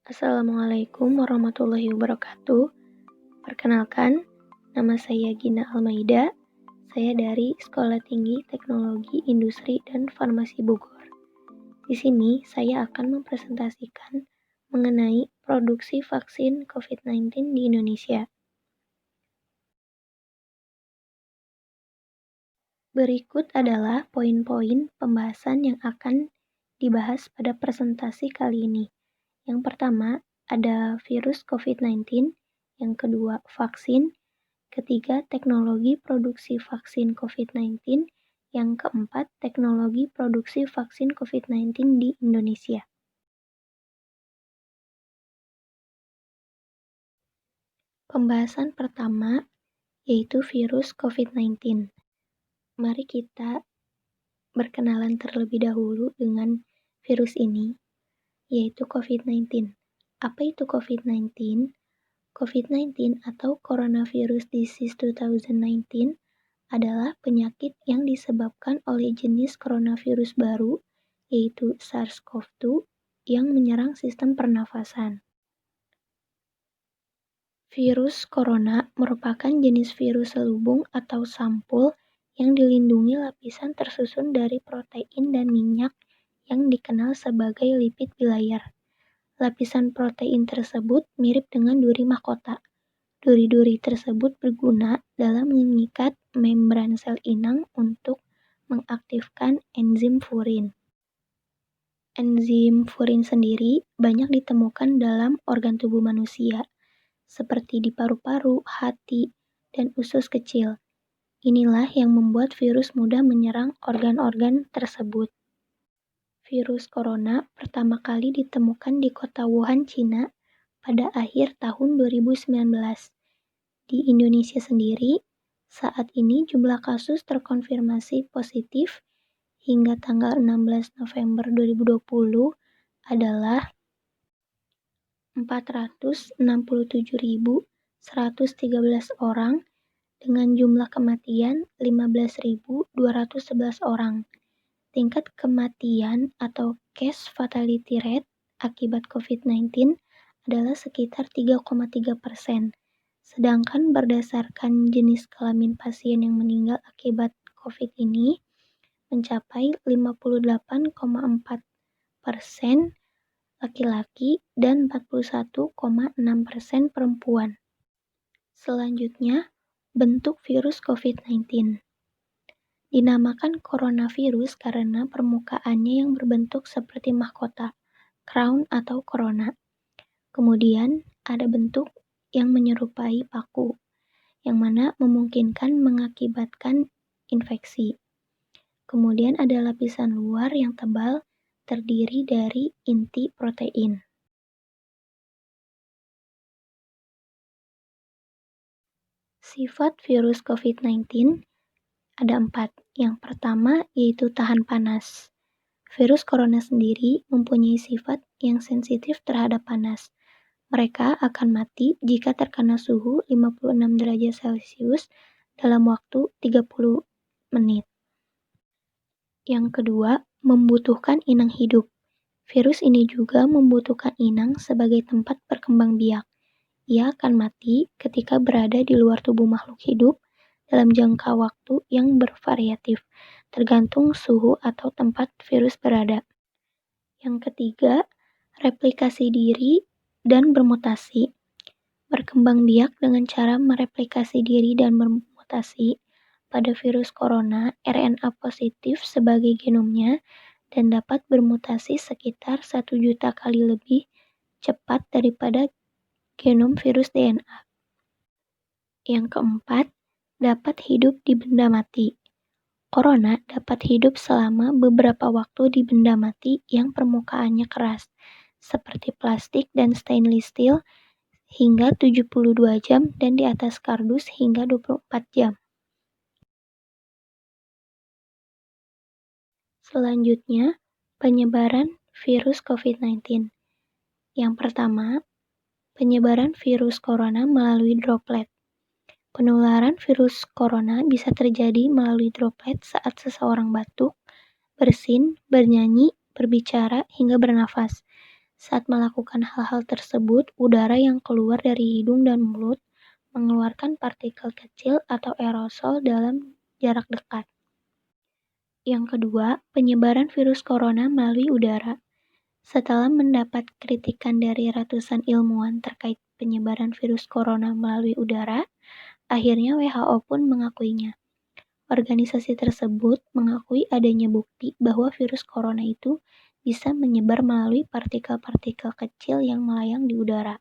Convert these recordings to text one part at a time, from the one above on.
Assalamualaikum warahmatullahi wabarakatuh. Perkenalkan, nama saya Gina Almaida. Saya dari Sekolah Tinggi Teknologi Industri dan Farmasi Bogor. Di sini saya akan mempresentasikan mengenai produksi vaksin COVID-19 di Indonesia. Berikut adalah poin-poin pembahasan yang akan dibahas pada presentasi kali ini. Yang pertama, ada virus COVID-19. Yang kedua, vaksin. Ketiga, teknologi produksi vaksin COVID-19. Yang keempat, teknologi produksi vaksin COVID-19 di Indonesia. Pembahasan pertama yaitu virus COVID-19. Mari kita berkenalan terlebih dahulu dengan virus ini, yaitu COVID-19. Apa itu COVID-19? COVID-19 atau Coronavirus Disease 2019 adalah penyakit yang disebabkan oleh jenis coronavirus baru, yaitu SARS-CoV-2, yang menyerang sistem pernafasan. Virus corona merupakan jenis virus selubung atau sampul yang dilindungi lapisan tersusun dari protein dan minyak yang dikenal sebagai lipid bilayar. Lapisan protein tersebut mirip dengan duri mahkota. Duri-duri tersebut berguna dalam mengikat membran sel inang untuk mengaktifkan enzim furin. Enzim furin sendiri banyak ditemukan dalam organ tubuh manusia, seperti di paru-paru, hati, dan usus kecil. Inilah yang membuat virus mudah menyerang organ-organ tersebut. Virus corona pertama kali ditemukan di kota Wuhan, Cina pada akhir tahun 2019. Di Indonesia sendiri, saat ini jumlah kasus terkonfirmasi positif hingga tanggal 16 November 2020 adalah 467.113 orang dengan jumlah kematian 15.211 orang. Tingkat kematian atau case fatality rate akibat COVID-19 adalah sekitar 3,3%. Sedangkan berdasarkan jenis kelamin pasien yang meninggal akibat COVID ini mencapai 58,4% laki-laki dan 41,6% perempuan. Selanjutnya, bentuk virus COVID-19. Dinamakan coronavirus karena permukaannya yang berbentuk seperti mahkota, crown atau corona. Kemudian, ada bentuk yang menyerupai paku, yang mana memungkinkan mengakibatkan infeksi. Kemudian ada lapisan luar yang tebal, terdiri dari inti protein. Sifat virus COVID-19 ada 4. Yang pertama yaitu tahan panas. Virus corona sendiri mempunyai sifat yang sensitif terhadap panas. Mereka akan mati jika terkena suhu 56 derajat Celcius dalam waktu 30 menit. Yang kedua, membutuhkan inang hidup. Virus ini juga membutuhkan inang sebagai tempat berkembang biak. Ia akan mati ketika berada di luar tubuh makhluk hidup dalam jangka waktu yang bervariatif, tergantung suhu atau tempat virus berada. Yang ketiga, replikasi diri dan bermutasi. Berkembang biak dengan cara mereplikasi diri dan bermutasi. Pada virus corona, RNA positif sebagai genomnya dan dapat bermutasi sekitar 1 juta kali lebih cepat daripada genom virus DNA. Yang keempat, dapat hidup di benda mati. Corona dapat hidup selama beberapa waktu di benda mati yang permukaannya keras, seperti plastik dan stainless steel, hingga 72 jam dan di atas kardus hingga 24 jam. Selanjutnya, penyebaran virus COVID-19. Yang pertama, penyebaran virus corona melalui droplet. Penularan virus corona bisa terjadi melalui droplet saat seseorang batuk, bersin, bernyanyi, berbicara, hingga bernafas. Saat melakukan hal-hal tersebut, udara yang keluar dari hidung dan mulut mengeluarkan partikel kecil atau aerosol dalam jarak dekat. Yang kedua, penyebaran virus corona melalui udara. Setelah mendapat kritikan dari ratusan ilmuwan terkait penyebaran virus corona melalui udara, akhirnya WHO pun mengakuinya. Organisasi tersebut mengakui adanya bukti bahwa virus corona itu bisa menyebar melalui partikel-partikel kecil yang melayang di udara.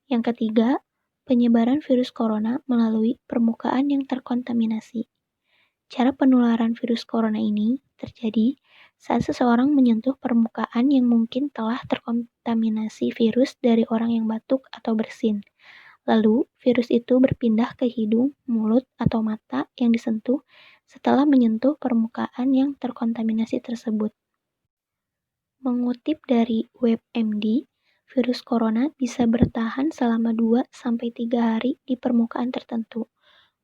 Yang ketiga, penyebaran virus corona melalui permukaan yang terkontaminasi. Cara penularan virus corona ini terjadi saat seseorang menyentuh permukaan yang mungkin telah terkontaminasi virus dari orang yang batuk atau bersin. Lalu, virus itu berpindah ke hidung, mulut, atau mata yang disentuh setelah menyentuh permukaan yang terkontaminasi tersebut. Mengutip dari WebMD, virus corona bisa bertahan selama 2-3 hari di permukaan tertentu.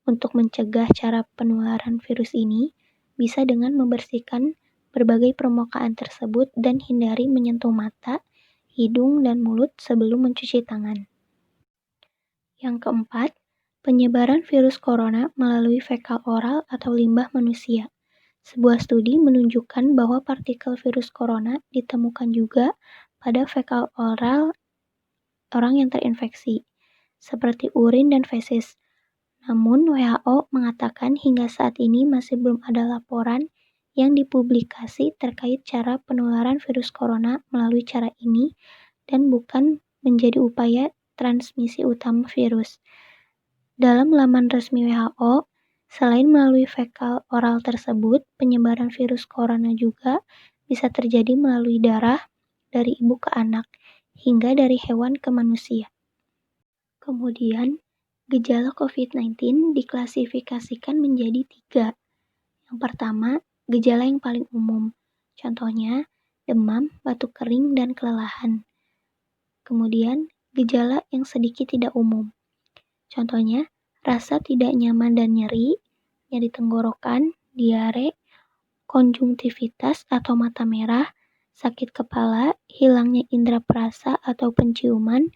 Untuk mencegah cara penularan virus ini, bisa dengan membersihkan berbagai permukaan tersebut dan hindari menyentuh mata, hidung, dan mulut sebelum mencuci tangan. Yang keempat, penyebaran virus corona melalui fekal oral atau limbah manusia. Sebuah studi menunjukkan bahwa partikel virus corona ditemukan juga pada fekal oral orang yang terinfeksi, seperti urin dan fesis. Namun, WHO mengatakan hingga saat ini masih belum ada laporan yang dipublikasi terkait cara penularan virus corona melalui cara ini dan bukan menjadi upaya transmisi utama virus. Dalam laman resmi WHO, selain melalui fekal oral tersebut, penyebaran virus corona juga bisa terjadi melalui darah dari ibu ke anak, hingga dari hewan ke manusia. Kemudian, gejala COVID-19 diklasifikasikan menjadi 3. Yang pertama, gejala yang paling umum. Contohnya, demam, batuk kering, dan kelelahan. Kemudian, gejala yang sedikit tidak umum. Contohnya, rasa tidak nyaman dan nyeri tenggorokan, diare, konjungtivitas atau mata merah, sakit kepala, hilangnya indera perasa atau penciuman,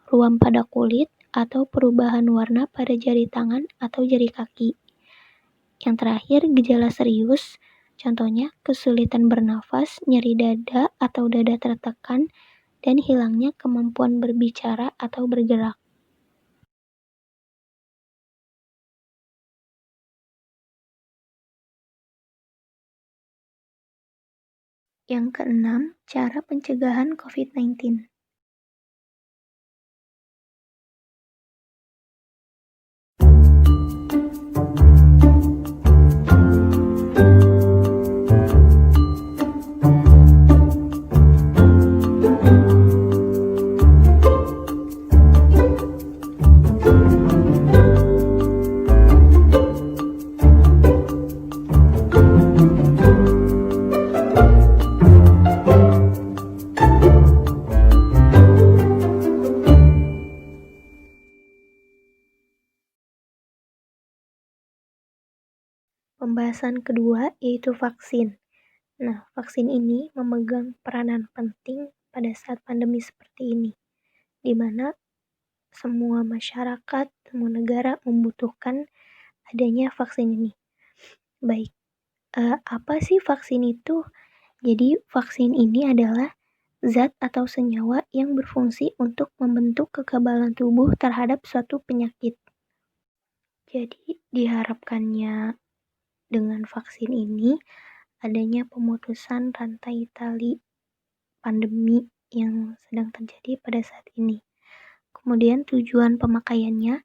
ruam pada kulit, atau perubahan warna pada jari tangan atau jari kaki. Yang terakhir, gejala serius, contohnya kesulitan bernafas, nyeri dada atau dada tertekan, dan hilangnya kemampuan berbicara atau bergerak. Yang keenam, cara pencegahan COVID-19. Pembahasan kedua yaitu vaksin. Nah, vaksin ini memegang peranan penting pada saat pandemi seperti ini, di mana semua masyarakat, semua negara membutuhkan adanya vaksin ini. Baik, apa sih vaksin itu? Jadi, vaksin ini adalah zat atau senyawa yang berfungsi untuk membentuk kekebalan tubuh terhadap suatu penyakit. Jadi, diharapkannya dengan vaksin ini adanya pemutusan rantai tali pandemi yang sedang terjadi pada saat ini. Kemudian tujuan pemakaiannya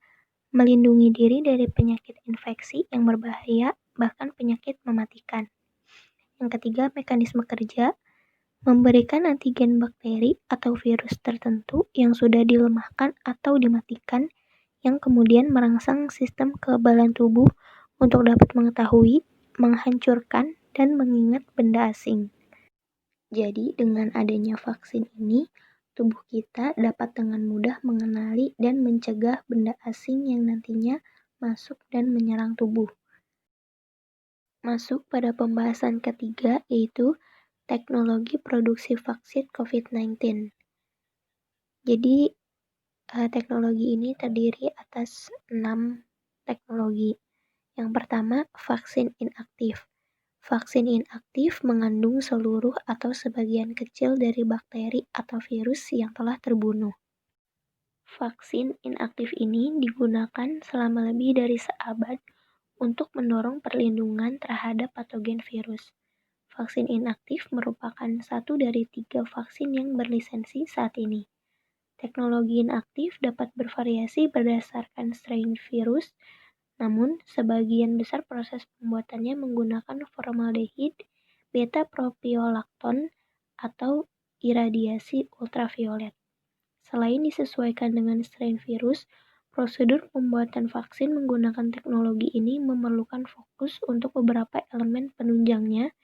melindungi diri dari penyakit infeksi yang berbahaya, bahkan penyakit mematikan. Yang ketiga, mekanisme kerja memberikan antigen bakteri atau virus tertentu yang sudah dilemahkan atau dimatikan, yang kemudian merangsang sistem kekebalan tubuh untuk dapat mengetahui, menghancurkan, dan mengingat benda asing. Jadi, dengan adanya vaksin ini, tubuh kita dapat dengan mudah mengenali dan mencegah benda asing yang nantinya masuk dan menyerang tubuh. Masuk pada pembahasan ketiga, yaitu teknologi produksi vaksin COVID-19. Jadi, teknologi ini terdiri atas 6 teknologi. Yang pertama, vaksin inaktif. Vaksin inaktif mengandung seluruh atau sebagian kecil dari bakteri atau virus yang telah terbunuh. Vaksin inaktif ini digunakan selama lebih dari seabad untuk mendorong perlindungan terhadap patogen virus. Vaksin inaktif merupakan satu dari 3 vaksin yang berlisensi saat ini. Teknologi inaktif dapat bervariasi berdasarkan strain virus, namun sebagian besar proses pembuatannya menggunakan formaldehid, beta-propiolakton, atau iradiasi ultraviolet. Selain disesuaikan dengan strain virus, prosedur pembuatan vaksin menggunakan teknologi ini memerlukan fokus untuk beberapa elemen penunjangnya,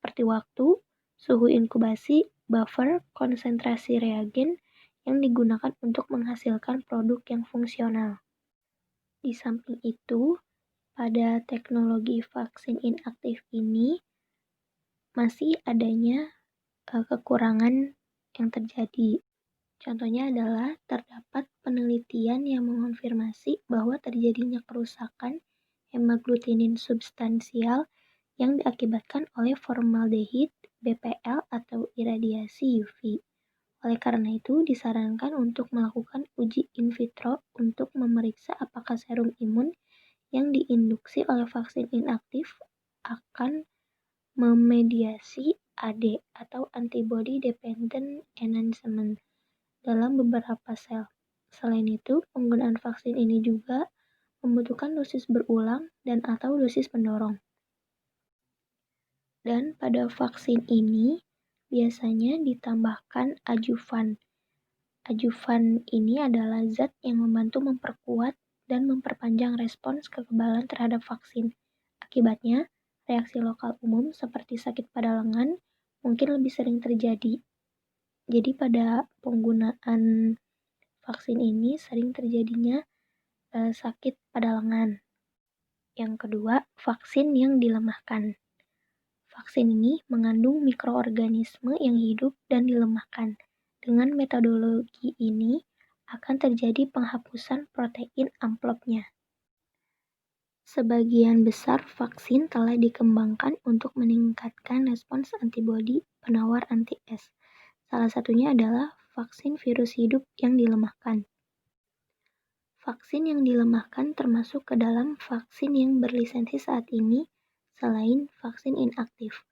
seperti waktu, suhu inkubasi, buffer, konsentrasi reagen yang digunakan untuk menghasilkan produk yang fungsional. Di samping itu, pada teknologi vaksin inaktif ini masih adanya kekurangan yang terjadi. Contohnya adalah terdapat penelitian yang mengonfirmasi bahwa terjadinya kerusakan hemaglutinin substansial yang diakibatkan oleh formaldehid, BPL, atau iradiasi UV. Oleh karena itu, disarankan untuk melakukan uji in vitro untuk memeriksa apakah serum imun yang diinduksi oleh vaksin inaktif akan memediasi AD atau antibody dependent enhancement dalam beberapa sel. Selain itu, penggunaan vaksin ini juga membutuhkan dosis berulang dan atau dosis pendorong. Dan pada vaksin ini biasanya ditambahkan adjuvan. Adjuvan ini adalah zat yang membantu memperkuat dan memperpanjang respons kekebalan terhadap vaksin. Akibatnya, reaksi lokal umum seperti sakit pada lengan mungkin lebih sering terjadi. Jadi pada penggunaan vaksin ini sering terjadinya sakit pada lengan. Yang kedua, vaksin yang dilemahkan. Vaksin ini mengandung mikroorganisme yang hidup dan dilemahkan. Dengan metodologi ini akan terjadi penghapusan protein amplopnya. Sebagian besar vaksin telah dikembangkan untuk meningkatkan respons antibodi penawar anti-S. Salah satunya adalah vaksin virus hidup yang dilemahkan. Vaksin yang dilemahkan termasuk ke dalam vaksin yang berlisensi saat ini selain vaksin inaktif.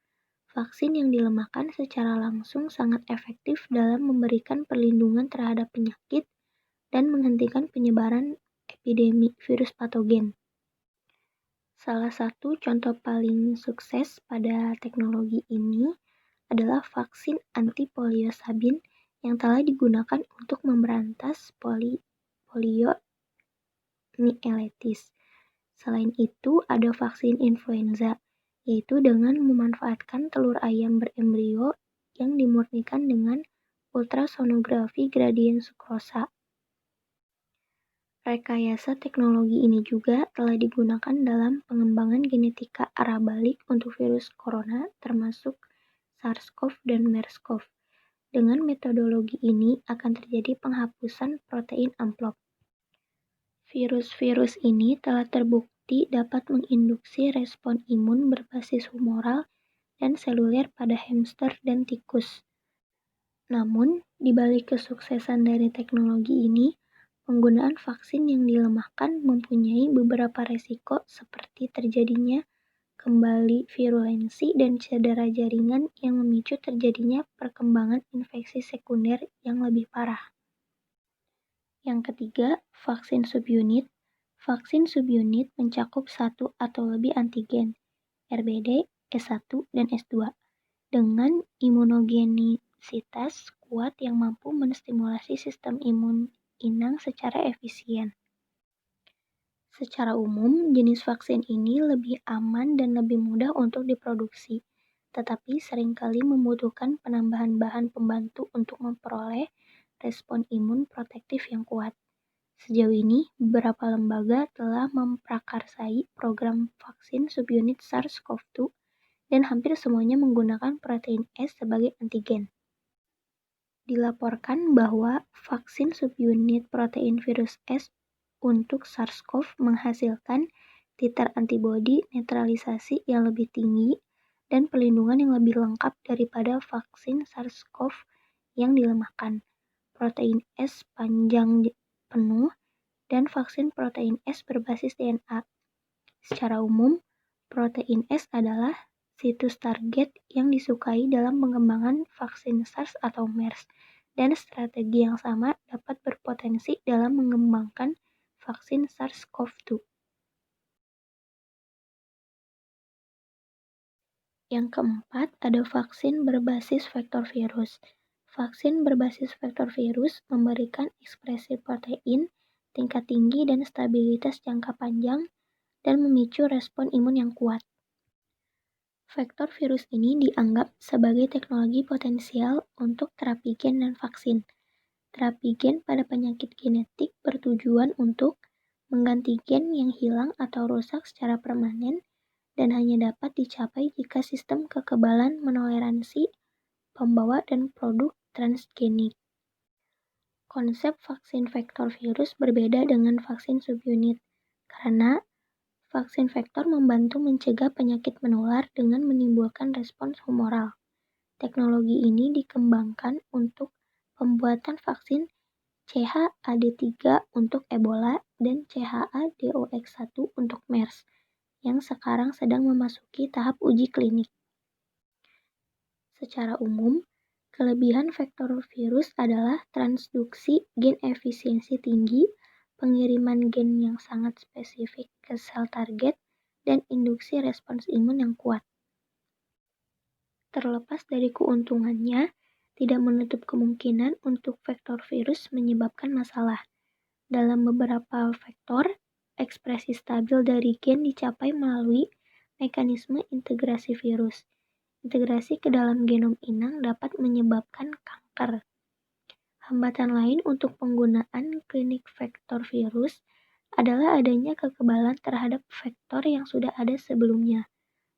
Vaksin yang dilemahkan secara langsung sangat efektif dalam memberikan perlindungan terhadap penyakit dan menghentikan penyebaran epidemi virus patogen. Salah satu contoh paling sukses pada teknologi ini adalah vaksin antipoliosabin yang telah digunakan untuk memberantas poliomielitis. Selain itu, ada vaksin influenza, yaitu dengan memanfaatkan telur ayam berembrio yang dimurnikan dengan ultrasonografi gradien sukrosa. Rekayasa teknologi ini juga telah digunakan dalam pengembangan genetika arah balik untuk virus corona termasuk SARS-CoV dan MERS-CoV. Dengan metodologi ini akan terjadi penghapusan protein amplop. Virus-virus ini telah terbukti dapat menginduksi respon imun berbasis humoral dan seluler pada hamster dan tikus. Namun, di balik kesuksesan dari teknologi ini, penggunaan vaksin yang dilemahkan mempunyai beberapa resiko seperti terjadinya kembali virulensi dan cedera jaringan yang memicu terjadinya perkembangan infeksi sekunder yang lebih parah. Yang ketiga, vaksin subunit. Vaksin subunit mencakup satu atau lebih antigen, RBD, S1, dan S2, dengan imunogenisitas kuat yang mampu menstimulasi sistem imun inang secara efisien. Secara umum, jenis vaksin ini lebih aman dan lebih mudah untuk diproduksi, tetapi seringkali membutuhkan penambahan bahan pembantu untuk memperoleh respon imun protektif yang kuat. Sejauh ini, beberapa lembaga telah memprakarsai program vaksin subunit SARS-CoV-2 dan hampir semuanya menggunakan protein S sebagai antigen. Dilaporkan bahwa vaksin subunit protein virus S untuk SARS-CoV menghasilkan titer antibodi netralisasi yang lebih tinggi dan perlindungan yang lebih lengkap daripada vaksin SARS-CoV yang dilemahkan, protein S panjang penuh, dan vaksin protein S berbasis DNA. Secara umum, protein S adalah situs target yang disukai dalam pengembangan vaksin SARS atau MERS, dan strategi yang sama dapat berpotensi dalam mengembangkan vaksin SARS-CoV-2. Yang keempat, ada vaksin berbasis vektor virus. Vaksin berbasis vektor virus memberikan ekspresi protein, tingkat tinggi dan stabilitas jangka panjang, dan memicu respon imun yang kuat. Vektor virus ini dianggap sebagai teknologi potensial untuk terapi gen dan vaksin. Terapi gen pada penyakit genetik bertujuan untuk mengganti gen yang hilang atau rusak secara permanen dan hanya dapat dicapai jika sistem kekebalan menoleransi pembawa dan produk transgenik. Konsep vaksin vektor virus berbeda dengan vaksin subunit, karena vaksin vektor membantu mencegah penyakit menular dengan menimbulkan respons humoral. Teknologi ini dikembangkan untuk pembuatan vaksin CHAD3 untuk Ebola dan CHAdOX1 untuk MERS, yang sekarang sedang memasuki tahap uji klinik. Secara umum, kelebihan vektor virus adalah transduksi gen efisiensi tinggi, pengiriman gen yang sangat spesifik ke sel target, dan induksi respons imun yang kuat. Terlepas dari keuntungannya, tidak menutup kemungkinan untuk vektor virus menyebabkan masalah. Dalam beberapa vektor, ekspresi stabil dari gen dicapai melalui mekanisme integrasi virus. Integrasi ke dalam genom inang dapat menyebabkan kanker. Hambatan lain untuk penggunaan klinik vektor virus adalah adanya kekebalan terhadap vektor yang sudah ada sebelumnya.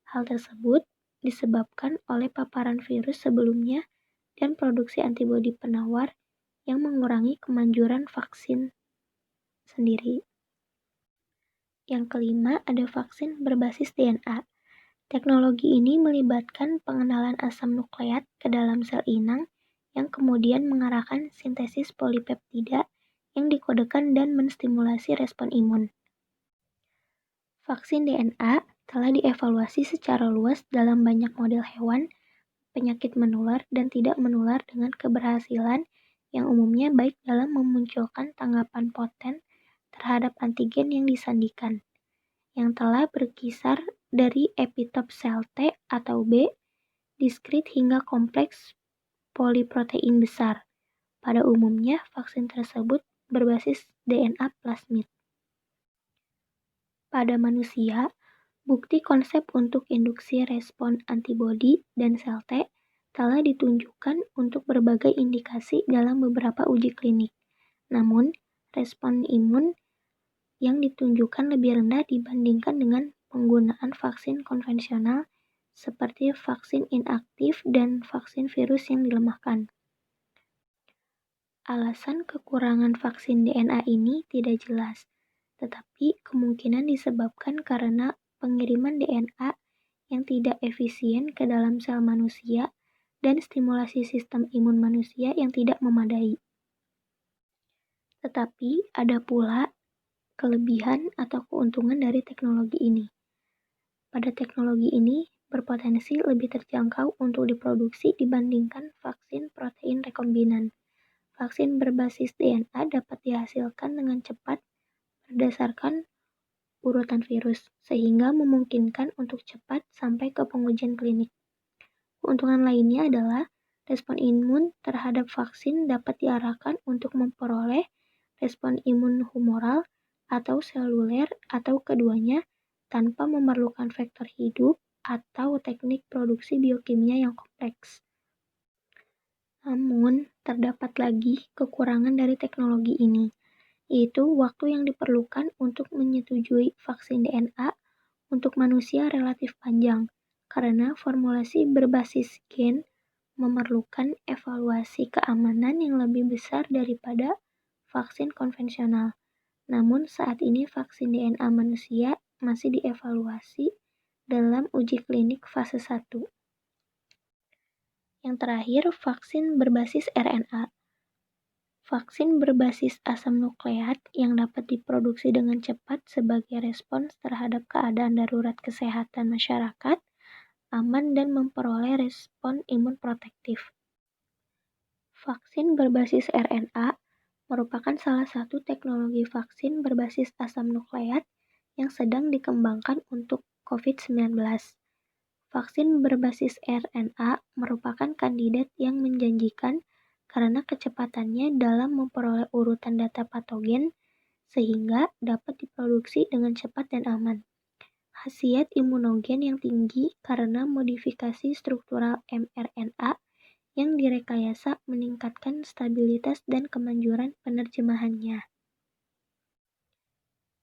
Hal tersebut disebabkan oleh paparan virus sebelumnya dan produksi antibodi penawar yang mengurangi kemanjuran vaksin sendiri. Yang kelima, ada vaksin berbasis DNA. Teknologi ini melibatkan pengenalan asam nukleat ke dalam sel inang yang kemudian mengarahkan sintesis polipeptida yang dikodekan dan menstimulasi respon imun. Vaksin DNA telah dievaluasi secara luas dalam banyak model hewan, penyakit menular dan tidak menular dengan keberhasilan yang umumnya baik dalam memunculkan tanggapan poten terhadap antigen yang disandikan, yang telah berkisar dari epitop sel T atau B, diskrit hingga kompleks poliprotein besar. Pada umumnya, vaksin tersebut berbasis DNA plasmid. Pada manusia, bukti konsep untuk induksi respon antibodi dan sel T telah ditunjukkan untuk berbagai indikasi dalam beberapa uji klinik. Namun, respon imun yang ditunjukkan lebih rendah dibandingkan dengan penggunaan vaksin konvensional seperti vaksin inaktif dan vaksin virus yang dilemahkan. Alasan kekurangan vaksin DNA ini tidak jelas, tetapi kemungkinan disebabkan karena pengiriman DNA yang tidak efisien ke dalam sel manusia dan stimulasi sistem imun manusia yang tidak memadai. Tetapi ada pula kelebihan atau keuntungan dari teknologi ini. Pada teknologi ini berpotensi lebih terjangkau untuk diproduksi dibandingkan vaksin protein rekombinan. Vaksin berbasis DNA dapat dihasilkan dengan cepat berdasarkan urutan virus, sehingga memungkinkan untuk cepat sampai ke pengujian klinik. Keuntungan lainnya adalah respon imun terhadap vaksin dapat diarahkan untuk memperoleh respon imun humoral atau seluler atau keduanya tanpa memerlukan vektor hidup atau teknik produksi biokimia yang kompleks. Namun, terdapat lagi kekurangan dari teknologi ini, yaitu waktu yang diperlukan untuk menyetujui vaksin DNA untuk manusia relatif panjang, karena formulasi berbasis gen memerlukan evaluasi keamanan yang lebih besar daripada vaksin konvensional. Namun saat ini vaksin DNA manusia masih dievaluasi dalam uji klinik fase 1. Yang terakhir, vaksin berbasis RNA. Vaksin berbasis asam nukleat yang dapat diproduksi dengan cepat sebagai respons terhadap keadaan darurat kesehatan masyarakat, aman dan memperoleh respon imun protektif. Vaksin berbasis RNA merupakan salah satu teknologi vaksin berbasis asam nukleat yang sedang dikembangkan untuk COVID-19. Vaksin berbasis RNA merupakan kandidat yang menjanjikan karena kecepatannya dalam memperoleh urutan data patogen sehingga dapat diproduksi dengan cepat dan aman. Khasiat imunogen yang tinggi karena modifikasi struktural mRNA yang direkayasa meningkatkan stabilitas dan kemanjuran penerjemahannya.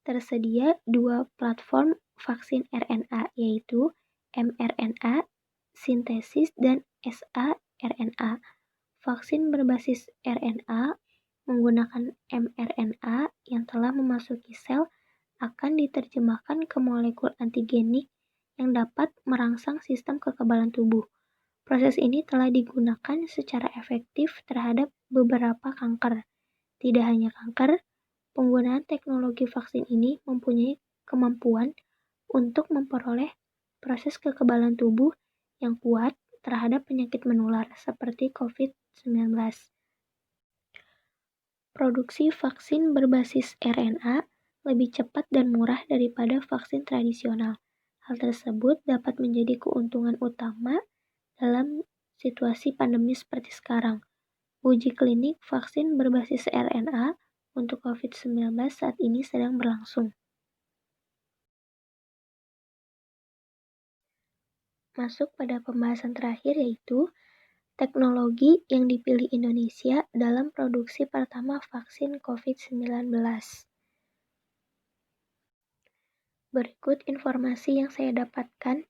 Tersedia dua platform vaksin RNA, yaitu mRNA sintesis dan saRNA. Vaksin berbasis RNA menggunakan mRNA yang telah memasuki sel akan diterjemahkan ke molekul antigenik yang dapat merangsang sistem kekebalan tubuh. Proses ini telah digunakan secara efektif terhadap beberapa kanker. Tidak hanya kanker, penggunaan teknologi vaksin ini mempunyai kemampuan untuk memperoleh proses kekebalan tubuh yang kuat terhadap penyakit menular seperti COVID-19. Produksi vaksin berbasis RNA lebih cepat dan murah daripada vaksin tradisional. Hal tersebut dapat menjadi keuntungan utama dalam situasi pandemi seperti sekarang. Uji klinik vaksin berbasis RNA untuk COVID-19 saat ini sedang berlangsung. Masuk pada pembahasan terakhir, yaitu teknologi yang dipilih Indonesia dalam produksi pertama vaksin COVID-19. Berikut informasi yang saya dapatkan.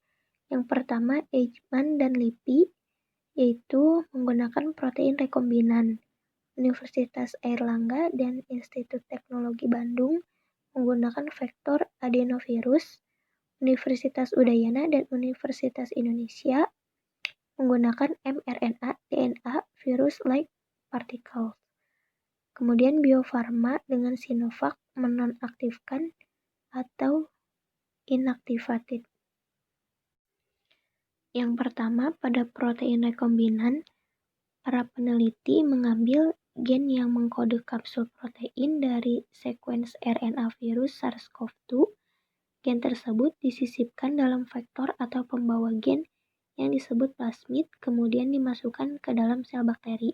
Yang pertama, Eijkman dan LIPI, yaitu menggunakan protein rekombinan. Universitas Airlangga dan Institut Teknologi Bandung menggunakan vektor adenovirus. Universitas Udayana dan Universitas Indonesia menggunakan mRNA DNA virus-like particles. Kemudian Bio Farma dengan Sinovac menonaktifkan atau inactivated. Yang pertama, pada protein rekombinan, para peneliti mengambil gen yang mengkode kapsul protein dari sekuens RNA virus SARS-CoV-2. Gen tersebut disisipkan dalam vektor atau pembawa gen yang disebut plasmid, kemudian dimasukkan ke dalam sel bakteri.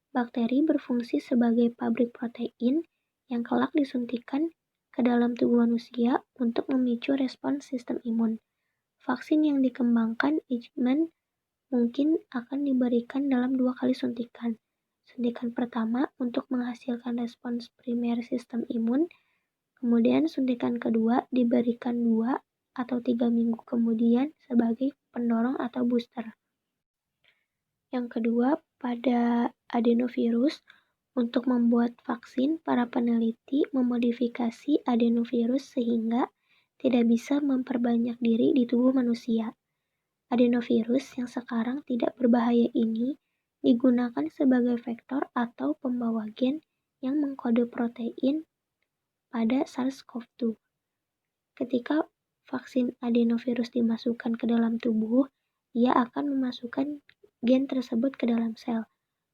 Bakteri berfungsi sebagai pabrik protein yang kelak disuntikan ke dalam tubuh manusia untuk memicu respons sistem imun. Vaksin yang dikembangkan Eijkman mungkin akan diberikan dalam 2 kali suntikan. Suntikan pertama untuk menghasilkan respons primer sistem imun, kemudian suntikan kedua diberikan 2 atau 3 minggu kemudian sebagai pendorong atau booster. Yang kedua, pada adenovirus, untuk membuat vaksin, para peneliti memodifikasi adenovirus sehingga tidak bisa memperbanyak diri di tubuh manusia. Adenovirus yang sekarang tidak berbahaya ini digunakan sebagai vektor atau pembawa gen yang mengkode protein pada SARS-CoV-2. Ketika vaksin adenovirus dimasukkan ke dalam tubuh, ia akan memasukkan gen tersebut ke dalam sel.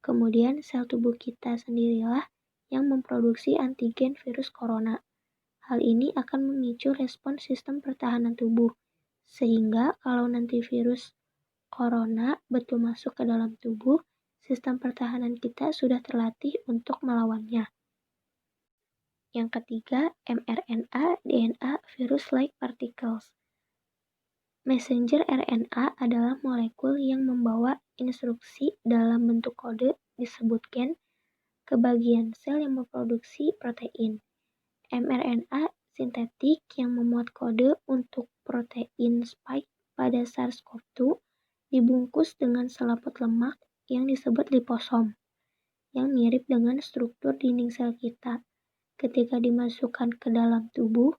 Kemudian sel tubuh kita sendirilah yang memproduksi antigen virus corona. Hal ini akan memicu respons sistem pertahanan tubuh, sehingga kalau nanti virus corona betul masuk ke dalam tubuh, sistem pertahanan kita sudah terlatih untuk melawannya. Yang ketiga, mRNA DNA virus-like particles. Messenger RNA adalah molekul yang membawa instruksi dalam bentuk kode disebut gen ke bagian sel yang memproduksi protein. mRNA sintetik yang memuat kode untuk protein spike pada SARS-CoV-2 dibungkus dengan selaput lemak yang disebut liposom, yang mirip dengan struktur dinding sel kita. Ketika dimasukkan ke dalam tubuh,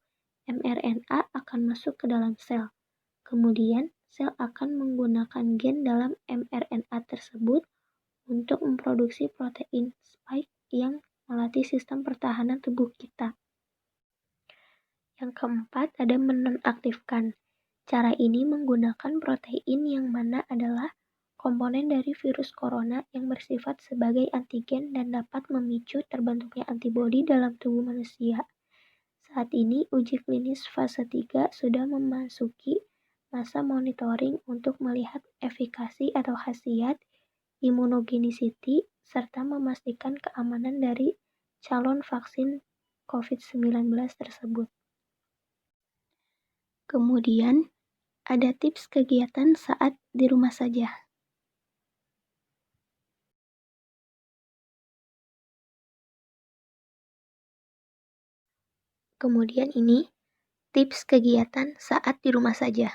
mRNA akan masuk ke dalam sel. Kemudian, sel akan menggunakan gen dalam mRNA tersebut untuk memproduksi protein spike yang melatih sistem pertahanan tubuh kita. Yang keempat, ada menonaktifkan. Cara ini menggunakan protein yang mana adalah komponen dari virus corona yang bersifat sebagai antigen dan dapat memicu terbentuknya antibodi dalam tubuh manusia. Saat ini, uji klinis fase 3 sudah memasuki masa monitoring untuk melihat efikasi atau khasiat, immunogenicity, serta memastikan keamanan dari calon vaksin COVID-19 tersebut. Kemudian, ada tips kegiatan saat di rumah saja. Kemudian ini tips kegiatan saat di rumah saja.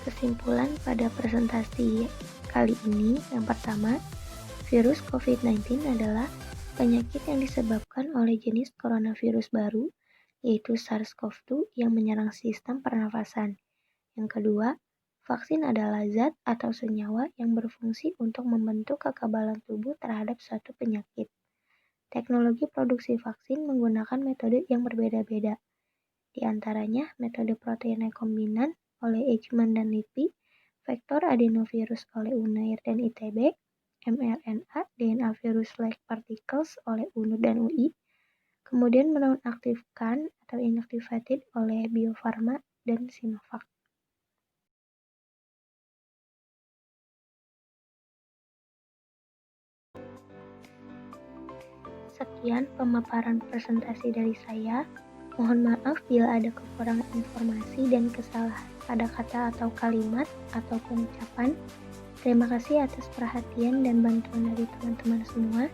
Kesimpulan pada presentasi kali ini, yang pertama, virus COVID-19 adalah penyakit yang disebabkan oleh jenis coronavirus baru, yaitu SARS-CoV-2 yang menyerang sistem pernafasan. Yang kedua, vaksin adalah zat atau senyawa yang berfungsi untuk membentuk kekebalan tubuh terhadap suatu penyakit. Teknologi produksi vaksin menggunakan metode yang berbeda-beda, di antaranya metode protein rekombinan oleh Eichmann dan Lippi, vektor adenovirus oleh Unair dan ITB, mRNA DNA virus-like particles oleh UNUR dan UI, kemudian menonaktifkan atau inactivated oleh Bio Farma dan Sinovac. Sekian pemaparan presentasi dari saya. Mohon maaf bila ada kekurangan informasi dan kesalahan pada kata atau kalimat ataupun ucapan. Terima kasih atas perhatian dan bantuan dari teman-teman semua.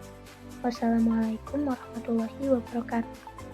Wassalamualaikum warahmatullahi wabarakatuh.